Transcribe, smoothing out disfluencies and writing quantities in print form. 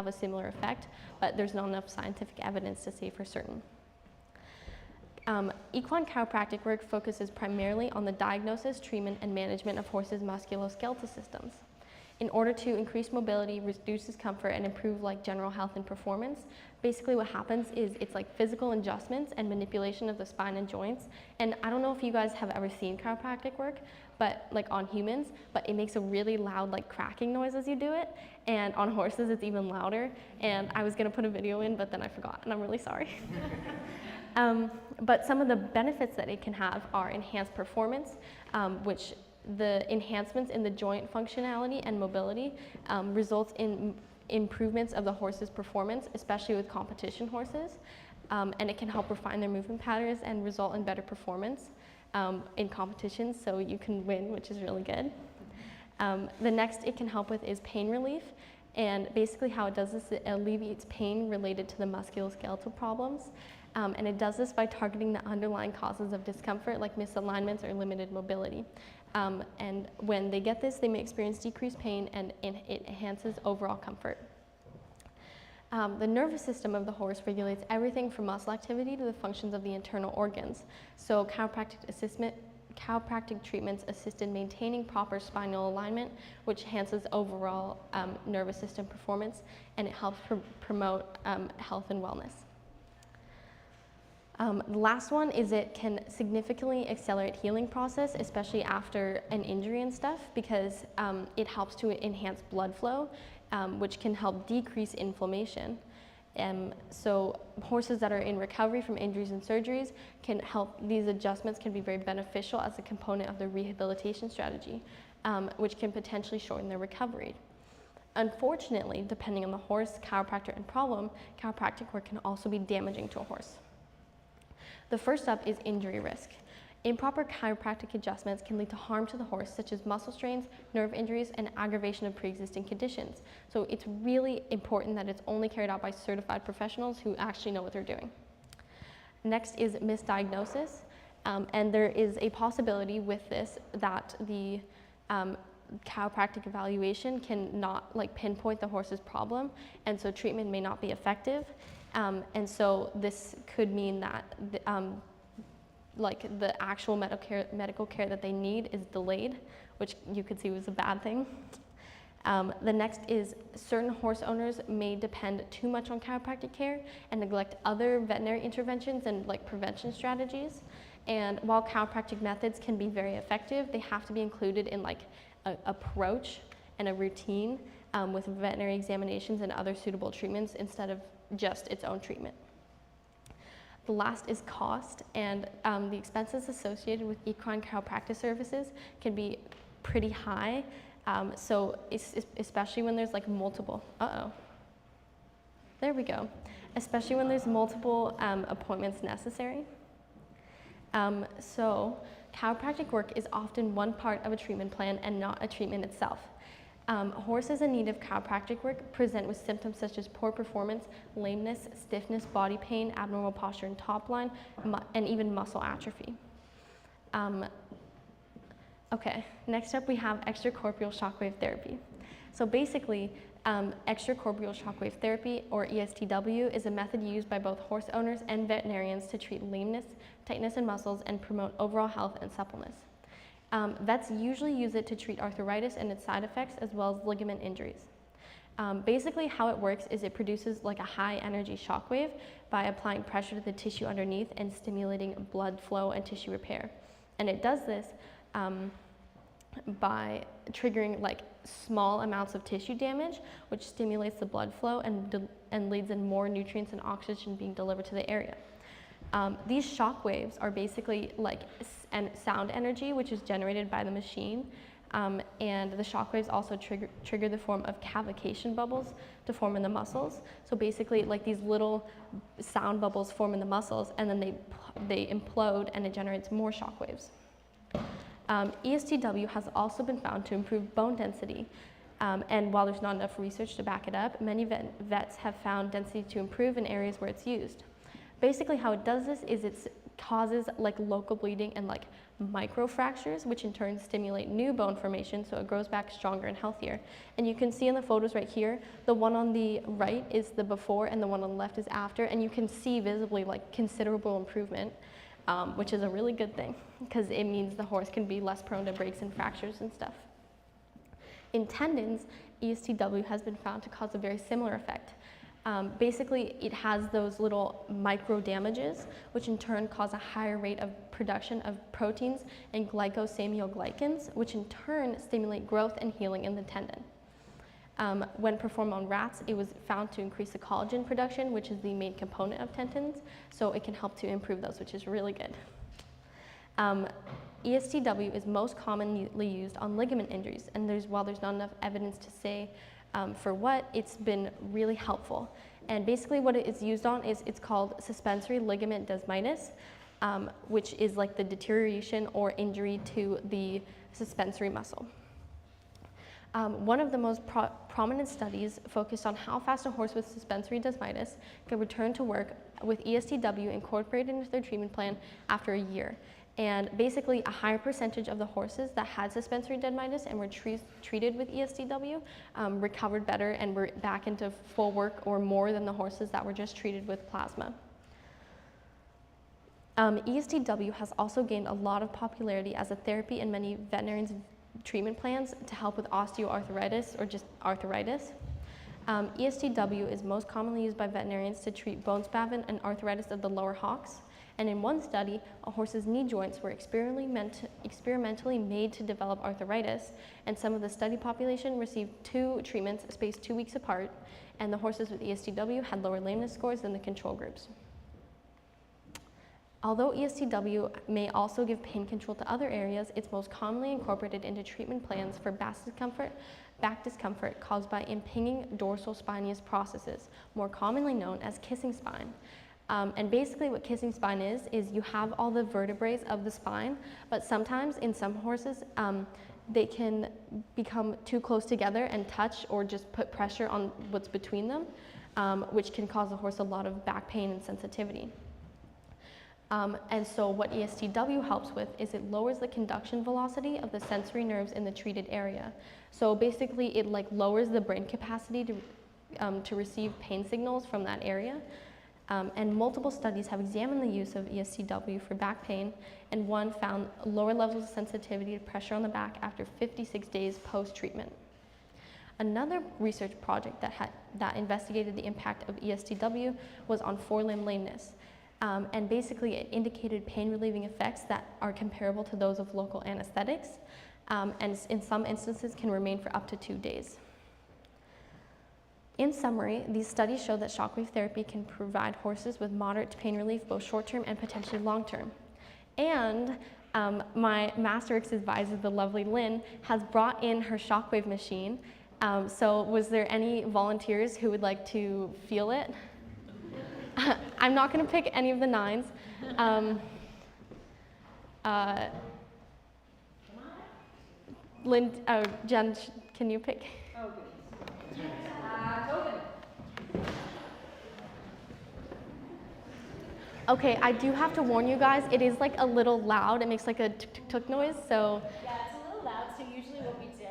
a similar effect, but there's not enough scientific evidence to say for certain. Equine chiropractic work focuses primarily on the diagnosis, treatment, and management of horses' musculoskeletal systems. In order to increase mobility, reduce discomfort, and improve like general health and performance, basically what happens is it's like physical adjustments and manipulation of the spine and joints. And I don't know if you guys have ever seen chiropractic work, but like on humans, but it makes a really loud like cracking noise as you do it. And on horses, it's even louder. And I was gonna put a video in, but then I forgot, and I'm really sorry. But some of the benefits that it can have are enhanced performance, which the enhancements in the joint functionality and mobility results in improvements of the horse's performance, especially with competition horses. And it can help refine their movement patterns and result in better performance in competitions, so you can win, which is really good. The next it can help with is pain relief. And basically how it does this, it alleviates pain related to the musculoskeletal problems. And it does this by targeting the underlying causes of discomfort, like misalignments or limited mobility. And when they get this, they may experience decreased pain, and it enhances overall comfort. The nervous system of the horse regulates everything from muscle activity to the functions of the internal organs. So chiropractic treatments assist in maintaining proper spinal alignment, which enhances overall nervous system performance, and it helps promote health and wellness. The last one is it can significantly accelerate healing process, especially after an injury and stuff, because it helps to enhance blood flow, which can help decrease inflammation. So horses that are in recovery from injuries and surgeries can help, these adjustments can be very beneficial as a component of the rehabilitation strategy, which can potentially shorten their recovery. Unfortunately, depending on the horse, chiropractor, and problem, chiropractic work can also be damaging to a horse. The first up is injury risk. Improper chiropractic adjustments can lead to harm to the horse, such as muscle strains, nerve injuries, and aggravation of pre-existing conditions. So it's really important that it's only carried out by certified professionals who actually know what they're doing. Next is misdiagnosis, and there is a possibility with this that the chiropractic evaluation cannot pinpoint the horse's problem, and so treatment may not be effective. And so this could mean that the actual medical care that they need is delayed, which you could see was a bad thing. The next is certain horse owners may depend too much on chiropractic care and neglect other veterinary interventions and prevention strategies. And while chiropractic methods can be very effective, they have to be included in an approach and a routine with veterinary examinations and other suitable treatments instead of just its own treatment. The last is cost, and the expenses associated with equine chiropractic services can be pretty high. So especially when there's multiple, there we go. Especially when there's multiple appointments necessary. So chiropractic work is often one part of a treatment plan and not a treatment itself. Horses in need of chiropractic work present with symptoms such as poor performance, lameness, stiffness, body pain, abnormal posture and top line, and even muscle atrophy. Okay, next up we have extracorporeal shockwave therapy. So basically, extracorporeal shockwave therapy, or ESTW, is a method used by both horse owners and veterinarians to treat lameness, tightness in muscles, and promote overall health and suppleness. Vets usually use it to treat arthritis and its side effects, as well as ligament injuries. Basically how it works is it produces a high energy shockwave by applying pressure to the tissue underneath and stimulating blood flow and tissue repair. And it does this by triggering small amounts of tissue damage, which stimulates the blood flow and leads in more nutrients and oxygen being delivered to the area. These shock waves are basically sound energy, which is generated by the machine, and the shock waves also trigger the form of cavitation bubbles to form in the muscles. So basically, these little sound bubbles form in the muscles, and then they implode, and it generates more shock waves. ESTW has also been found to improve bone density, and while there's not enough research to back it up, many vets have found density to improve in areas where it's used. Basically how it does this is it's causes like local bleeding and like microfractures, which in turn stimulate new bone formation, so it grows back stronger and healthier. And you can see in the photos right here, the one on the right is the before and the one on the left is after, and you can see visibly like considerable improvement, which is a really good thing because it means the horse can be less prone to breaks and fractures and stuff. In tendons, ESTW has been found to cause a very similar effect. Basically, it has those little micro damages, which in turn cause a higher rate of production of proteins and glycosaminoglycans, which in turn stimulate growth and healing in the tendon. When performed on rats, it was found to increase the collagen production, which is the main component of tendons, so it can help to improve those, which is really good. ESTW is most commonly used on ligament injuries, and while there's not enough evidence to say for what, it's been really helpful. And basically what it is used on is it's called suspensory ligament desmitis, which is like the deterioration or injury to the suspensory muscle. One of the most prominent studies focused on how fast a horse with suspensory desmitis can return to work with ESTW incorporated into their treatment plan after a year. And basically, a higher percentage of the horses that had suspensory desmitis and were treated with ESTW recovered better and were back into full work or more than the horses that were just treated with plasma. ESTW has also gained a lot of popularity as a therapy in many veterinarians' treatment plans to help with osteoarthritis or just arthritis. ESTW is most commonly used by veterinarians to treat bone spavin and arthritis of the lower hocks. And in one study, a horse's knee joints were experimentally made to develop arthritis, and some of the study population received 2 treatments spaced 2 weeks apart, and the horses with ESTW had lower lameness scores than the control groups. Although ESTW may also give pain control to other areas, it's most commonly incorporated into treatment plans for back discomfort caused by impinging dorsal spinous processes, more commonly known as kissing spine. And basically what kissing spine is you have all the vertebrae of the spine, but sometimes in some horses, they can become too close together and touch or just put pressure on what's between them, which can cause the horse a lot of back pain and sensitivity. And so what ESTW helps with is it lowers the conduction velocity of the sensory nerves in the treated area. So basically it like lowers the brain capacity to receive pain signals from that area. And multiple studies have examined the use of ESTW for back pain, and one found lower levels of sensitivity to pressure on the back after 56 days post-treatment. Another research project that investigated the impact of ESTW was on forelimb lameness. And basically it indicated pain relieving effects that are comparable to those of local anesthetics, and in some instances can remain for up to 2 days. In summary, these studies show that shockwave therapy can provide horses with moderate pain relief, both short-term and potentially long-term. And my Masterworks advisor, the lovely Lynn, has brought in her shockwave machine. So was there any volunteers who would like to feel it? I'm not going to pick any of the 9s. Lynn, Jen, can you pick? Oh, good. Tobin. Okay, I do have to warn you guys, it is like a little loud. It makes like a tuk-tuk-tuk noise, so. Yeah, it's a little loud, so usually what we do